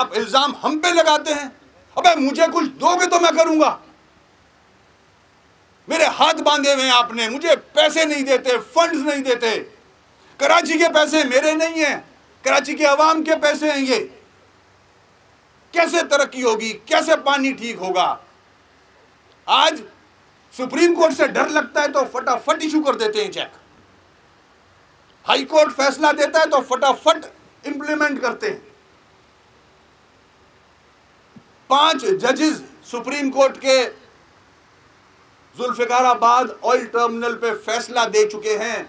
आप इल्जाम हम पे लगाते हैं। अबे मुझे कुछ दोगे तो मैं करूंगा। मेरे हाथ बांधे हुए हैं आपने, मुझे पैसे नहीं देते, फंड्स नहीं देते। कराची के पैसे मेरे नहीं हैं, कराची के अवाम के पैसे हैं ये। कैसे तरक्की होगी, कैसे पानी ठीक होगा? आज सुप्रीम कोर्ट से डर लगता है तो फटाफट इशू कर देते हैं चेक। हाई कोर्ट फैसला देता है तो फटाफट इंप्लीमेंट करते हैं। 5 जजेस सुप्रीम कोर्ट के जुल्फिकाराबाद ऑयल टर्मिनल पे फैसला दे चुके हैं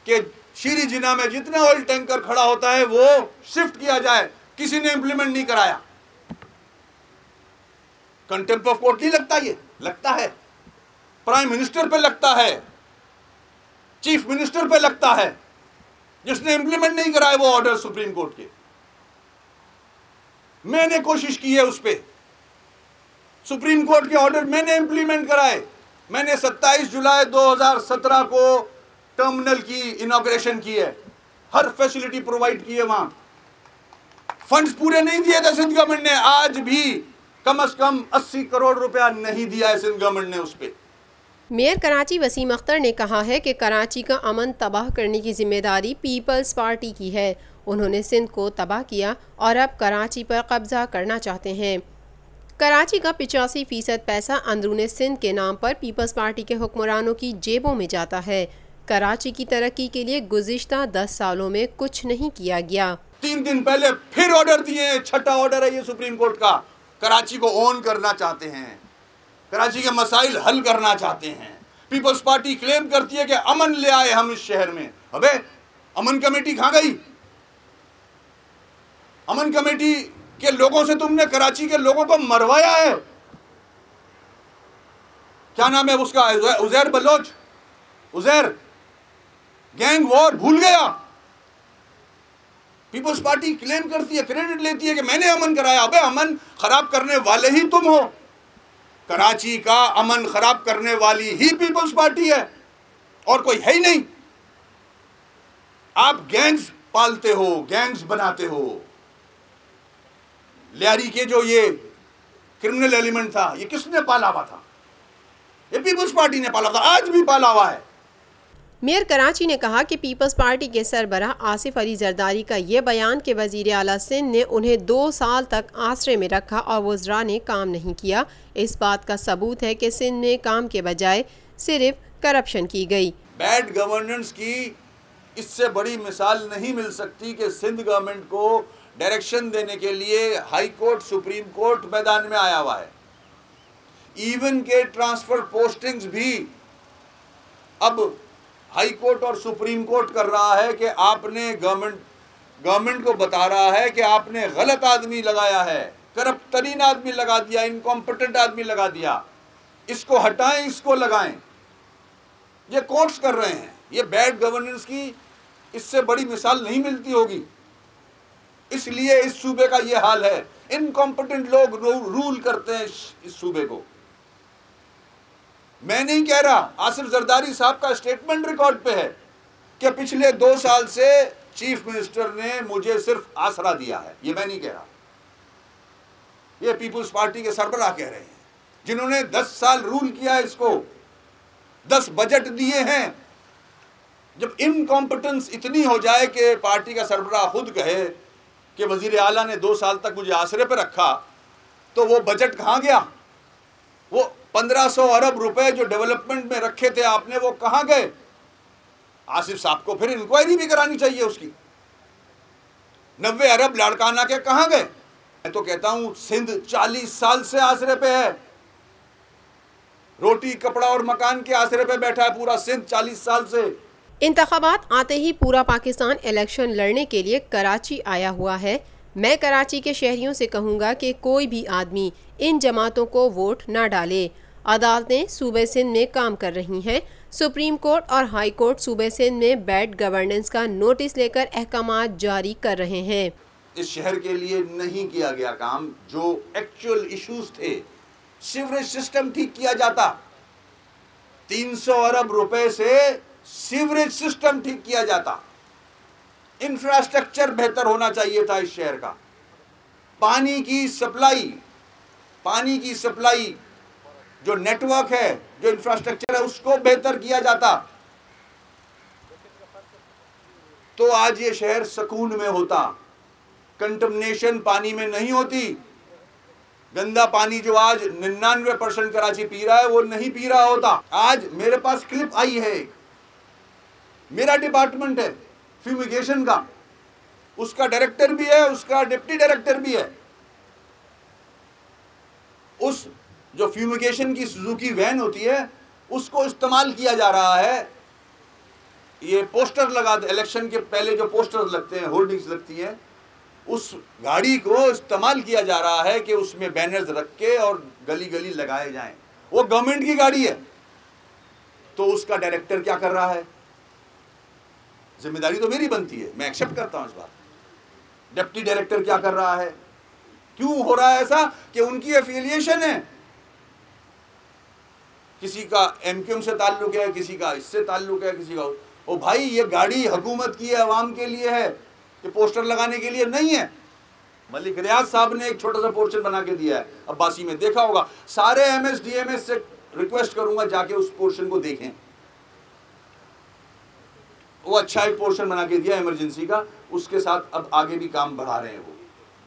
कि शीरी जिना में जितना ऑयल टैंकर खड़ा होता है वो शिफ्ट किया जाए। किसी ने इंप्लीमेंट नहीं कराया। कंटेम्प्ट ऑफ कोर्ट नहीं लगता, ये लगता है। प्राइम मिनिस्टर पे लगता है, चीफ मिनिस्टर पे लगता है, जिसने इंप्लीमेंट नहीं कराए वो ऑर्डर सुप्रीम कोर्ट के। मैंने कोशिश की है उस पे, सुप्रीम कोर्ट के ऑर्डर मैंने इंप्लीमेंट कराए। मैंने 27 जुलाई 2017 को टर्मिनल की इनॉग्रेशन की है, हर फैसिलिटी प्रोवाइड की है। वहां फंड्स पूरे नहीं दिए थे सिंध गवर्नमेंट ने, आज भी कम से कम 80 करोड़ रुपया नहीं दिया है सिंध गवर्नमेंट ने उस पे। मेयर कराची वसीम अख्तर ने कहा है कि कराची का अमन तबाह करने की जिम्मेदारी पीपल्स पार्टी की है। उन्होंने सिंध को तबाह किया और अब कराची पर कब्जा करना चाहते हैं। कराची का 85% पैसा अंदरूने सिंध के नाम पर पीपल्स पार्टी के हुक्मरानों की जेबों में जाता है। कराची की तरक्की के लिए गुज़िश्ता 10 सालों में कुछ नहीं किया गया। 3 दिन पहले फिर ऑर्डर दिए, छठा ऑर्डर है ये सुप्रीम कोर्ट का। कराची को ओन करना चाहते हैं, कराची के मसाइल हल करना चाहते हैं। पीपल्स पार्टी क्लेम करती है कि अमन ले आए हम इस शहर में। अबे अमन कमेटी कहां गई? अमन कमेटी के लोगों से तुमने कराची के लोगों को मरवाया है। क्या नाम है उसका, उजैर बलोच, उजैर, गैंग वॉर भूल गया। पीपल्स पार्टी क्लेम करती है, क्रेडिट लेती है कि मैंने अमन कराया। अबे अमन खराब करने वाले ही तुम हो। कराची का अमन खराब करने वाली ही पीपल्स पार्टी है और कोई है ही नहीं। आप गैंग्स पालते हो, गैंग्स बनाते हो। लियारी के जो ये क्रिमिनल एलिमेंट था, ये किसने पाला हुआ था? ये पीपल्स पार्टी ने पाला था, आज भी पाला हुआ है। मेयर कराची ने कहा कि पीपल्स पार्टी के सरबराह आसिफ अली जरदारी का ये बयान कि वज़ीर आला सिंध ने उन्हें 2 साल तक आसरे में रखा और वज़रा ने काम नहीं किया, इस बात का सबूत है कि सिंध में काम के बजाय सिर्फ करप्शन की गई। बैड गवर्नेंस की इससे बड़ी मिसाल नहीं मिल सकती कि सिंध गवर्नमेंट को डायरेक्शन देने के लिए हाई कोर्ट, सुप्रीम कोर्ट मैदान में आया हुआ है। इवन के ट्रांसफर पोस्टिंग्स भी अब हाई कोर्ट और सुप्रीम कोर्ट कर रहा है कि आपने गवर्नमेंट को बता रहा है कि आपने गलत आदमी लगाया है, करप्ट तरीन आदमी लगा दिया, इनकॉम्पिटेंट आदमी लगा दिया, इसको हटाएं, इसको लगाएं। ये कोर्ट्स कर रहे हैं। ये बैड गवर्नेंस की इससे बड़ी मिसाल नहीं मिलती होगी, इसलिए इस सूबे का ये हाल है। इनकॉम्पिटेंट लोग रूल करते हैं इस सूबे को। मैं नहीं कह रहा, आसिफ जरदारी साहब का स्टेटमेंट रिकॉर्ड पे है कि पिछले 2 साल से चीफ मिनिस्टर ने मुझे सिर्फ आसरा दिया है। ये मैं नहीं कह रहा, ये पीपल्स पार्टी के सरबराह कह रहे हैं, जिन्होंने 10 साल रूल किया है इसको, 10 बजट दिए हैं। जब इनकॉम्पिटेंस इतनी हो जाए कि पार्टी का सरबराह खुद कहे कि वजीर आला ने 2 साल तक मुझे आसरे पे रखा, तो वो बजट कहाँ गया? वो 1500 अरब रुपए जो डेवलपमेंट में रखे थे आपने, वो कहाँ गए? आसिफ साहब को फिर इंक्वायरी भी करानी चाहिए उसकी। 90 अरब लाड़काना के कहाँ गए? मैं तो कहता हूं सिंध 40 साल से आसरे पे है, रोटी कपड़ा और मकान के आसरे पे बैठा है पूरा सिंध 40 साल से। इंतखाबात आते ही पूरा पाकिस्तान इलेक्शन लड़ने के लिए कराची आया हुआ है। मैं कराची के शहरियों से कहूँगा कि कोई भी आदमी इन जमातों को वोट ना डाले। अदालतें सूबे सिंध में काम कर रही हैं। सुप्रीम कोर्ट और हाई कोर्ट सूबे सिंध में बैड गवर्नेंस का नोटिस लेकर अहकामात जारी कर रहे हैं। इस शहर के लिए नहीं किया गया काम, जो एक्चुअल इश्यूज थे। सीवरेज सिस्टम ठीक किया जाता, 300 अरब रुपए से सीवरेज सिस्टम ठीक किया जाता। इंफ्रास्ट्रक्चर बेहतर होना चाहिए था इस शहर का। पानी की सप्लाई जो नेटवर्क है, जो इंफ्रास्ट्रक्चर है, उसको बेहतर किया जाता तो आज ये शहर सुकून में होता। कंटमिनेशन पानी में नहीं होती। गंदा पानी जो आज 99% कराची पी रहा है वो नहीं पी रहा होता। आज मेरे पास क्लिप आई है, एक मेरा डिपार्टमेंट है फ्यूमिगेशन का, उसका डायरेक्टर भी है, उसका डिप्टी डायरेक्टर भी है। उस जो फ्यूमिगेशन की सुजुकी वैन होती है उसको इस्तेमाल किया जा रहा है। ये पोस्टर लगा, इलेक्शन के पहले जो पोस्टर लगते हैं, होर्डिंग्स लगती हैं, उस गाड़ी को इस्तेमाल किया जा रहा है कि उसमें बैनर्स रख के और गली गली लगाए जाएं। वो गवर्नमेंट की गाड़ी है, तो उसका डायरेक्टर क्या कर रहा है? जिम्मेदारी तो मेरी बनती है, मैं एक्सेप्ट करता हूं इस बात। डिप्टी डायरेक्टर क्या कर रहा है? क्यों हो रहा है ऐसा? कि उनकी एफिलिएशन है, किसी का एमक्यूएम से ताल्लुक है, किसी का इससे ताल्लुक है, किसी का। ओ भाई, ये गाड़ी हुकूमत की है, अवाम के लिए है, कि पोस्टर लगाने के लिए नहीं है। मलिक रियाज साहब ने एक छोटा सा पोर्शन बना के दिया है, अब्बासी में देखा होगा। सारे एमएस डीएमएस से रिक्वेस्ट करूंगा जाके उस पोर्शन को देखें। वो अच्छा एक पोर्शन बना के दिया इमरजेंसी का, उसके साथ अब आगे भी काम बढ़ा रहे हैं वो।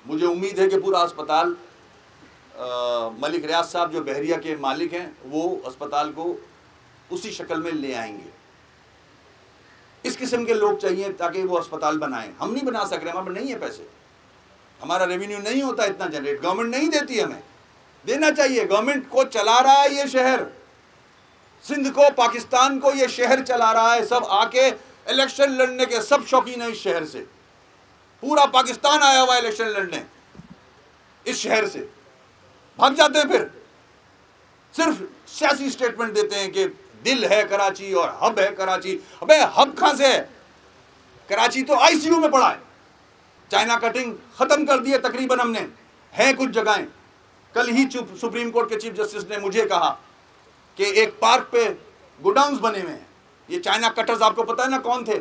मुझे उम्मीद है कि पूरा अस्पताल, मलिक रियाज साहब जो बहरिया के मालिक हैं, वो अस्पताल को उसी शक्ल में ले आएंगे। इस किस्म के लोग चाहिए ताकि वो अस्पताल बनाएं। हम नहीं बना सक रहे, हमारे नहीं है पैसे, हमारा रेवेन्यू नहीं होता इतना जनरेट, गवर्नमेंट नहीं देती, हमें देना चाहिए। गवर्नमेंट को चला रहा है ये शहर, सिंध को, पाकिस्तान को ये शहर चला रहा है। सब आके इलेक्शन लड़ने के सब शौकीन है इस शहर से। पूरा पाकिस्तान आया हुआ इलेक्शन लड़ने इस शहर से, भाग जाते हैं फिर सिर्फ सियासी स्टेटमेंट देते हैं कि दिल है कराची और हब है कराची। अबे हब कहां से है? कराची तो आईसीयू में पड़ा है। चाइना कटिंग खत्म कर दी है तकरीबन हमने, है कुछ जगहें। कल ही सुप्रीम कोर्ट के चीफ जस्टिस ने मुझे कहा कि एक पार्क पे गोडाउन्स बने हुए हैं। ये चाइना कटर्स आपको पता है ना कौन थे,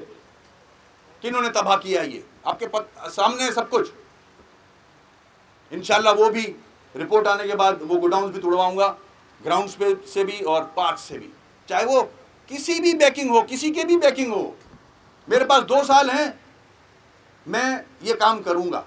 किन्होंने तबाह किया? ये आपके सामने है सब कुछ। इंशाल्लाह वो भी रिपोर्ट आने के बाद वो गोडाउन्स भी तोड़वाऊंगा, ग्राउंड्स पे से भी और पार्क से भी, चाहे वो किसी भी बैकिंग हो, किसी के भी बैकिंग हो। मेरे पास 2 साल हैं, मैं ये काम करूंगा।